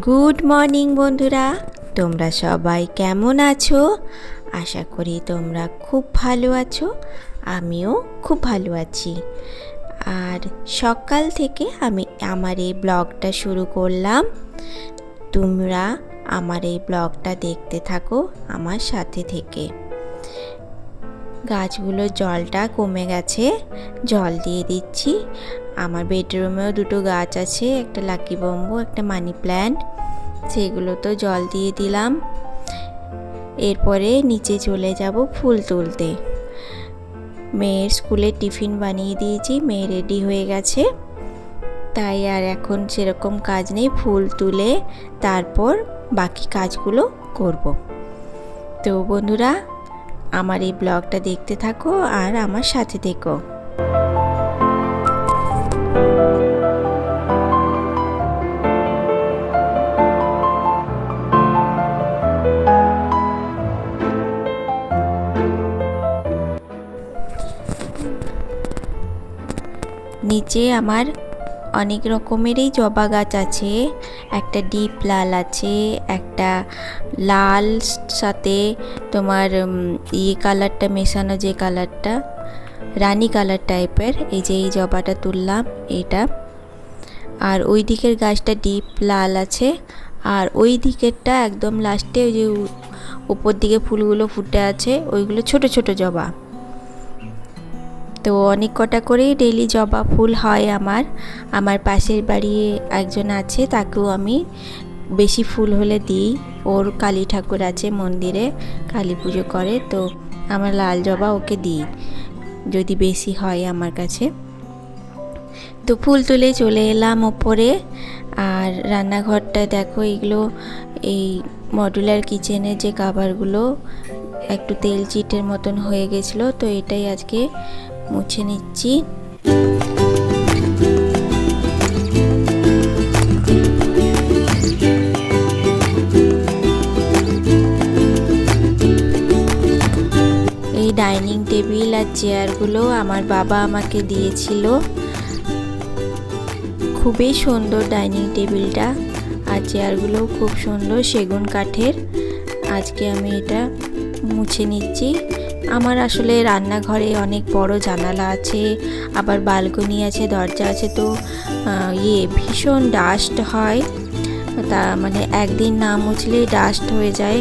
Good morning বন্ধুরা, তোমরা সবাই কেমন আছো? আশা করি তোমরা খুব ভালো আছো। আমিও খুব ভালো আছি। আর সকাল থেকে আমি আমার এই ব্লগটা শুরু করলাম। তোমরা আমার এই ব্লগটা দেখতে থাকো আমার সাথে থেকে। গাছগুলোর জলটা কমে গেছে, জল দিয়ে দিচ্ছি। আমার বেডরুমেও দুটো গাছ আছে, একটা লাকি বম্বু, একটা মানি প্ল্যান্ট, সেগুলো তো জল দিয়ে দিলাম। এরপরে নিচে চলে যাব ফুল তুলতে। মেয়ের স্কুলে টিফিন বানিয়ে দিয়েছি, মেয়ে রেডি হয়ে গেছে, তাই আর এখন সেরকম কাজ নেই। ফুল তুলে তারপর বাকি কাজগুলো করব। তো বন্ধুরা, আমার এই ব্লগটা দেখতে থাকো আর আমার সাথে থেকো। নিচে আমার অনেক রকমেরই জবা গাছ আছে। একটা ডিপ লাল আছে, একটা লাল সাথে তোমার কালারটা মেশানো, যে কালারটা রানী কালার টাইপের। এই যে এই জবাটা তুললাম এটা। আর ওই দিকের গাছটা ডিপ লাল আছে, আর ওই দিকেরটা একদম লাস্টে ওই যে উপর দিকে ফুলগুলো ফুটে আছে, ওইগুলো ছোট ছোট জবা। তো অনেক কটা করেই ডেইলি জবা ফুল হয় আমার পাশের বাড়ি একজন আছে, তাকেও আমি বেশি ফুল হলে দিই। ওর কালী ঠাকুর আছে মন্দিরে, কালী পুজো করে, তো আমার লাল জবা ওকে দিই যদি বেশি হয় আমার কাছে। তো ফুল তুলে চলে এলাম ওপরে। আর রান্নাঘরটা দেখো, এগুলো এই মডুলার কিচেনের যে কাভারগুলো একটু তেল চিটের মতন হয়ে গেছিলো, তো এটাই আজকে মুছে নিচ্ছি। এই ডাইনিং টেবিল আর চেয়ারগুলো আমার বাবা আমাকে দিয়েছিল। খুবই সুন্দর ডাইনিং টেবিলটা, আর চেয়ারগুলো খুব সুন্দর সেগুন কাঠের। আজকে আমি এটা মুছে নিচ্ছি। আমার আসলে রান্নাঘরে অনেক বড় জানালা আছে, আবার বালকনি আছে, দরজা আছে, তো ভীষণ ডাস্ট হয়। তা মানে একদিন না মুছলেই ডাস্ট হয়ে যায়।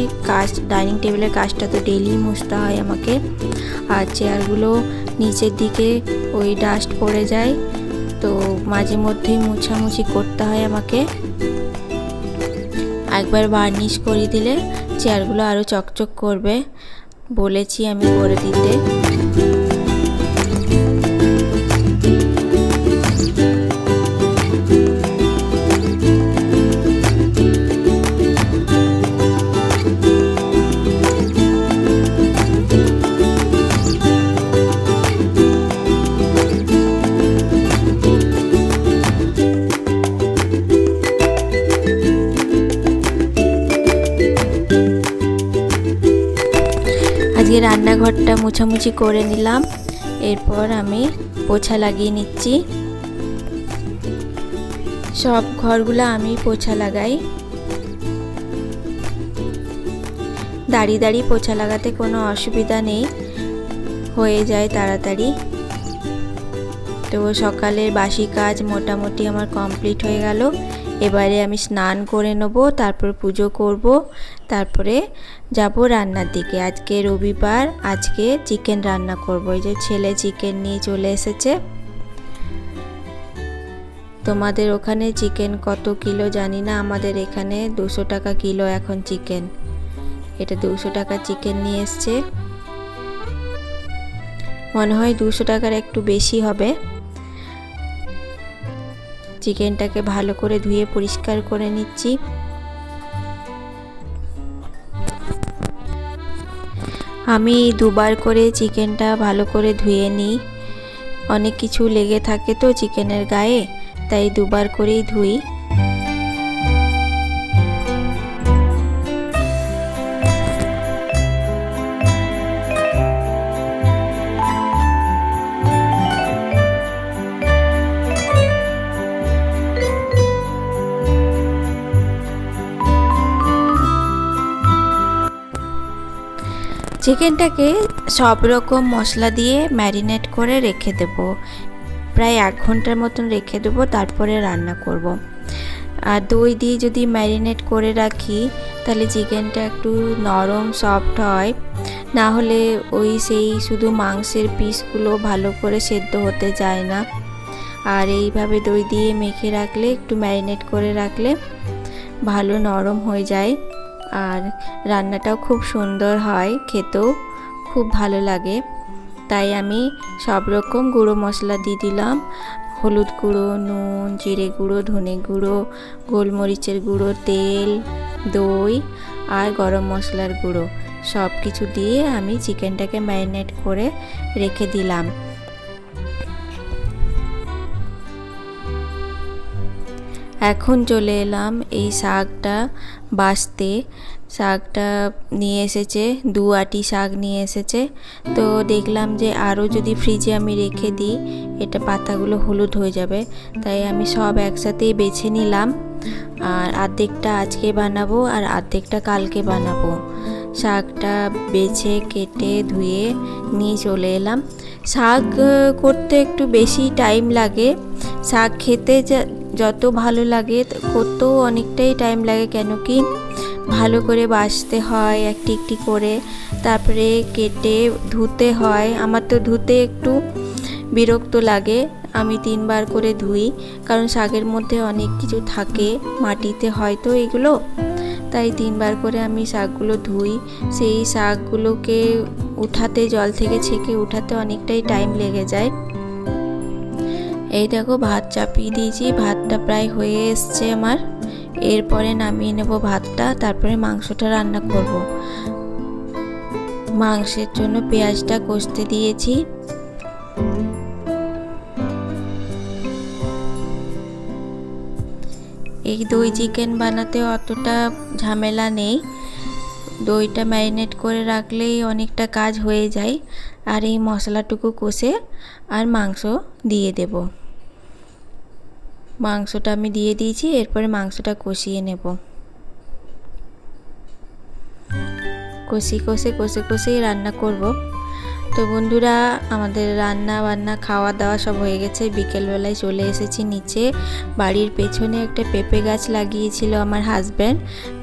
ডাইনিং টেবিলের কাজটা তো ডেইলি মুছতে হয় আমাকে। আর চেয়ারগুলো নিচের দিকে ওই ডাস্ট পড়ে যায়, তো মাঝে মধ্যেই মুছামুছি করতে হয় আমাকে। একবার বার্নিশ করে দিলে চেয়ারগুলো আরও চকচক করবে, বলেছি আমি করে দিতে। আজকে রান্নাঘরটা মুছামুছি করে নিলাম, এরপর আমি পোছা লাগিয়ে নিচ্ছি। সব ঘরগুলো আমি পোছা লাগাই। দাঁড়িয়ে দাঁড়িয়ে পোছা লাগাতে কোনো অসুবিধা নেই, হয়ে যায় তাড়াতাড়ি। তো সকালের বাসি কাজ মোটামুটি আমার কমপ্লিট হয়ে গেল। এবারে আমি স্নান করে নেব, তারপর পুজো করব, তারপরে যাব রান্নার দিকে। আজকে রবিবার, আজকে চিকেন রান্না করব। এই যে ছেলে চিকেন নিয়ে চলে এসেছে। তোমাদের ওখানে চিকেন কত কিলো জানি না, আমাদের এখানে 200 টাকা কিলো এখন চিকেন। এটা 200 টাকা চিকেন নিয়ে এসছে, মনে হয় 200 টাকার একটু বেশি হবে। চিকেনটাকে ভালো করে ধুয়ে পরিষ্কার করে নিচ্ছি। আমি দুবার করে চিকেনটা ভালো করে ধুয়ে নিই, অনেক কিছু লেগে থাকে তো চিকেনের গায়ে, তাই দুবার করেই ধুই। চিকেনটাকে সব রকম মশলা দিয়ে ম্যারিনেট করে রেখে দেব, প্রায় 1 ঘন্টার মতন রেখে দেবো, তারপরে রান্না করব। আর দই দিয়ে যদি ম্যারিনেট করে রাখি তাহলে চিকেনটা একটু নরম সফট হয়, না হলে সেই শুধু মাংসের পিসগুলো ভালো করে সেদ্ধ হতে যায় না। আর এইভাবে দই দিয়ে মেখে রাখলে, একটু ম্যারিনেট করে রাখলে ভালো নরম হয়ে যায়, আর রান্নাটাও খুব সুন্দর হয়, খেতেও খুব ভালো লাগে। তাই আমি সব রকম গুঁড়ো মশলা দিয়ে দিলাম, হলুদ গুঁড়ো, নুন, জিরে গুঁড়ো, ধনে গুঁড়ো, গোলমরিচের গুঁড়ো, তেল, দই আর গরম মশলার গুঁড়ো সব কিছু দিয়ে আমি চিকেনটাকে ম্যারিনেট করে রেখে দিলাম। এখন চলে এলাম এই শাকটা বাছতে। শাকটা নিয়ে এসেছে, 2 আঁটি শাক নিয়ে এসেছে। তো দেখলাম যে আরও যদি ফ্রিজে আমি রেখে দিই এটা পাতাগুলো হলুদ হয়ে যাবে, তাই আমি সব একসাথেই বেছে নিলাম। আর অর্ধেকটা আজকে বানাবো আর অর্ধেকটা কালকে বানাবো। শাকটা বেছে কেটে ধুয়ে নিয়ে চলে এলাম। শাক করতে একটু বেশি টাইম লাগে, শাক খেতে যত ভালো লাগে করতেও অনেকটাই টাইম লাগে, কেন কি ভালো করে বাছতে হয় একটি একটি করে, তারপরে কেটে ধুতে হয়। আমার তো ধুতে একটু বিরক্ত লাগে, আমি 3 বার করে ধুই, কারণ শাকের মধ্যে অনেক কিছু থাকে, মাটিতে হয়তো এগুলো, তাই 3 বার করে আমি শাকগুলো ধুই। সেই শাকগুলোকে উঠাতে, জল থেকে ছেঁকে উঠাতে অনেকটাই টাইম লেগে যায়। এই দেখো ভাত চাপিয়ে দিয়েছি, ভাতটা প্রায় হয়ে এসছে আমার। এরপরে নামিয়ে নেব ভাতটা, তারপরে মাংসটা রান্না করব। মাংসের জন্য পেঁয়াজটা কষতে দিয়েছি। এই দই চিকেন বানাতে অতটা ঝামেলা নেই, দইটা ম্যারিনেট করে রাখলেই অনেকটা কাজ হয়ে যায়। আর এই মশলাটুকু কষে আর মাংস দিয়ে দেব। মাংসটা আমি দিয়ে দিয়েছি, এরপরে মাংসটা কষিয়ে নেব। কষেই রান্না করব। তো বন্ধুরা, আমাদের রান্না বান্না খাওয়া দাওয়া সব হয়ে গেছে। বিকেলবেলায় চলে এসেছি নিচে। বাড়ির পেছনে একটা পেঁপে গাছ লাগিয়েছিল আমার হাজব্যান্ড।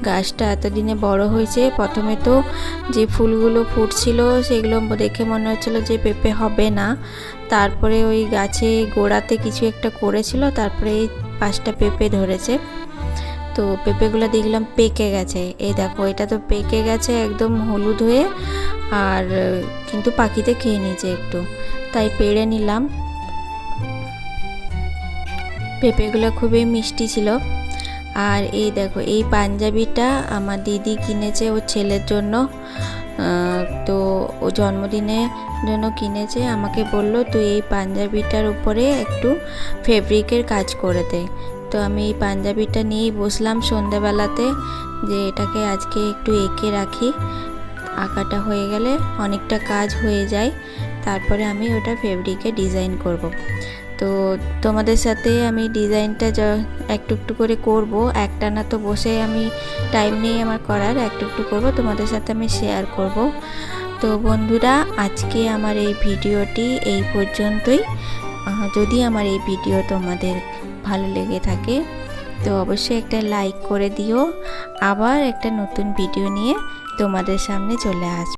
গাছটা এতদিনে বড় হয়েছে। প্রথমে তো যে ফুলগুলো ফুটছিল সেগুলো দেখে মনে হচ্ছিল যে পেঁপে হবে না, তারপরে ওই গাছে গোড়াতে কিছু একটা করেছিল, তারপরে এই 5টা পেঁপে ধরেছে। তো পেঁপেগুলো দেখলাম পেকে গেছে। এই দেখো, এটা তো পেকে গেছে একদম হলুদ হয়ে, আর কিন্তু পাখিতে খেয়ে নিয়েছে একটু, তাই পেড়ে নিলাম। পেঁপেগুলো খুবই মিষ্টি ছিল। আর এই দেখো, এই পাঞ্জাবিটা আমার দিদি কিনেছে ওর ছেলের জন্য। তো ও জন্মদিনের জন্য কিনেছে, আমাকে বলল তুই এই পাঞ্জাবিটার উপরে একটু ফেব্রিকের কাজ করে দে। তো আমি এই পাঞ্জাবিটা নিয়েই বসলাম সন্ধ্যাবেলাতে, যে এটাকে আজকে একটু এঁকে রাখি। আঁকাটা হয়ে গেলে অনেকটা কাজ হয়ে যায়, তারপরে আমি ওটা ফেব্রিকে ডিজাইন করব। তো তোমাদের সাথে আমি ডিজাইনটা একটু একটু করে করব, একটানা তো বসে আমি টাইম নেই আমার করার, একটু একটু করব, তোমাদের সাথে আমি শেয়ার করব। তো বন্ধুরা, আজকে আমার এই ভিডিওটি এই পর্যন্তই। যদি আমার এই ভিডিও তোমাদের ভালো লেগে থাকে তো অবশ্যই একটা লাইক করে দিও। আবার একটা নতুন ভিডিও নিয়ে তোমাদের সামনে চলে আসবো।